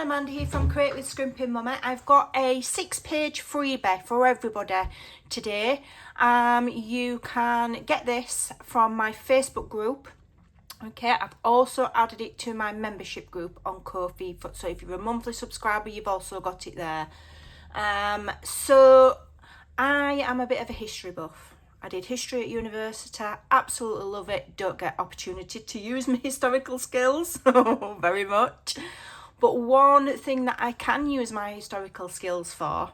Amanda here from Create with Scrimping Mummy. I've got a 6-page freebie for everybody today. You can get this from my Facebook group. Okay, I've also added it to my membership group on Ko-fi. So if you're a monthly subscriber, you've also got it there. So I am a bit of a history buff. I did history at university, absolutely love it. Don't get opportunity to use my historical skills very much. But one thing that I can use my historical skills for,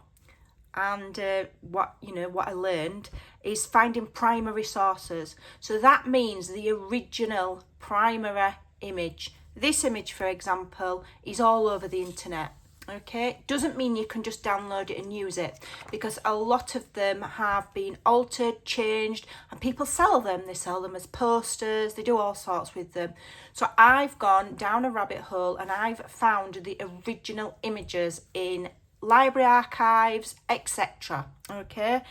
and what I learned, is finding primary sources. So that means the original primary image. This image, for example, is all over the internet. Okay, doesn't mean you can just download it and use it, because a lot of them have been altered, changed, and people sell them. They sell them as posters, they do all sorts with them. So I've gone down a rabbit hole and I've found the original images in library archives, etc. Okay,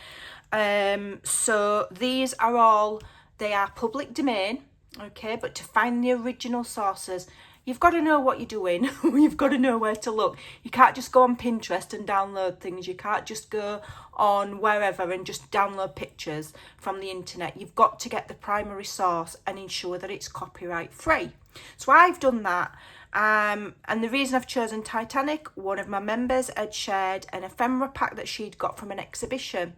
so these are all, they are public domain. Okay, but to find the original sources, you've got to know what you're doing. You've got to know where to look. You can't just go on Pinterest and download things. You can't just go on wherever and just download pictures from the internet. You've got to get the primary source and ensure that it's copyright free. So I've done that. And the reason I've chosen Titanic, one of my members had shared an ephemera pack that she'd got from an exhibition.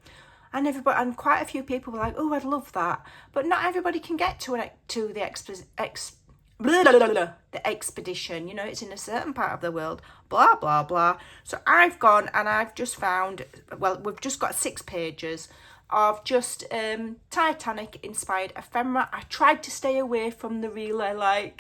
And quite a few people were like, oh, I'd love that. But not everybody can get to the expedition, it's in a certain part of the world, blah blah blah. So I've gone and I've just found, well, we've just got 6 pages of just Titanic inspired ephemera. I tried to stay away from the really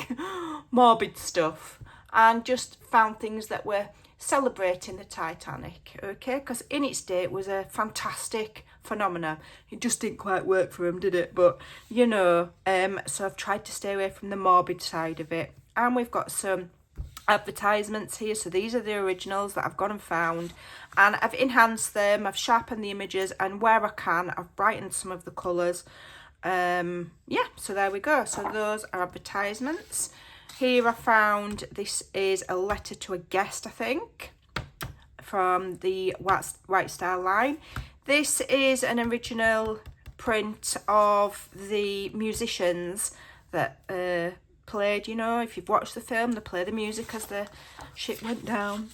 morbid stuff and just found things that were celebrating the Titanic, okay, because in its day it was a fantastic phenomenon. It just didn't quite work for him, did it? But so I've tried to stay away from the morbid side of it. And we've got some advertisements here. So these are the originals that I've gone and found, and I've enhanced them, I've sharpened the images, and where I can I've brightened some of the colours. So there we go. So those are advertisements. Here I found, this is a letter to a guest, I think, from the White Star line. This is an original print of the musicians that played, if you've watched the film, they play the music as the ship went down.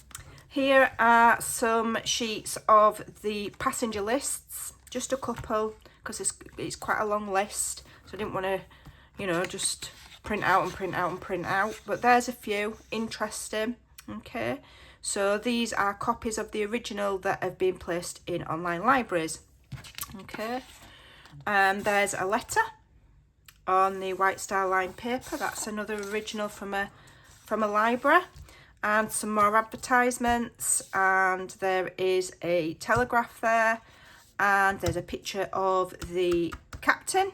Here are some sheets of the passenger lists, just a couple, because it's quite a long list, so I didn't want to, just print out and print out and print out. But there's a few interesting. Okay, so these are copies of the original that have been placed in online libraries. Okay, there's a letter on the White Star Line paper. That's another original from a library. And some more advertisements, and there is a telegraph there, and there's a picture of the captain.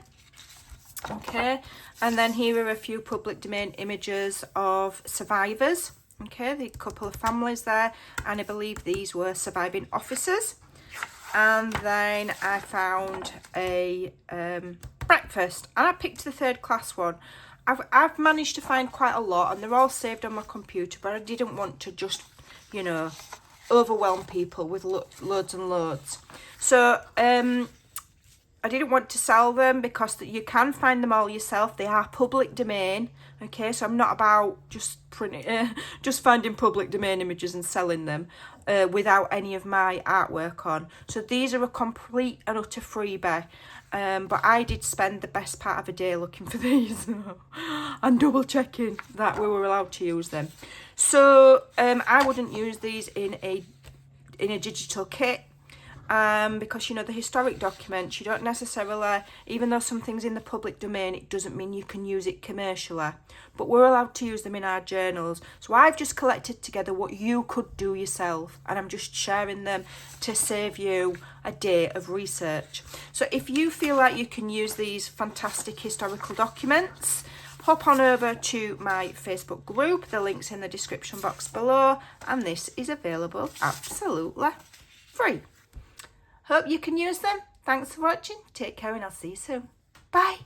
Okay, and then here are a few public domain images of survivors. Okay, the couple of families there, and I believe these were surviving officers. And then I found a breakfast, and I picked the 3rd class one. I've managed to find quite a lot, and they're all saved on my computer, but I didn't want to just, overwhelm people with loads and loads. So I didn't want to sell them, because you can find them all yourself. They are public domain. Okay, so I'm not about just finding public domain images and selling them without any of my artwork on. So these are a complete and utter freebie. But I did spend the best part of a day looking for these and double checking that we were allowed to use them. So I wouldn't use these in a digital kit. Because the historic documents, you don't necessarily, even though something's in the public domain, it doesn't mean you can use it commercially, but we're allowed to use them in our journals. So I've just collected together what you could do yourself, and I'm just sharing them to save you a day of research. So if you feel like you can use these fantastic historical documents, hop on over to my Facebook group. The link's in the description box below, and this is available absolutely free. Hope you can use them. Thanks for watching. Take care, and I'll see you soon. Bye.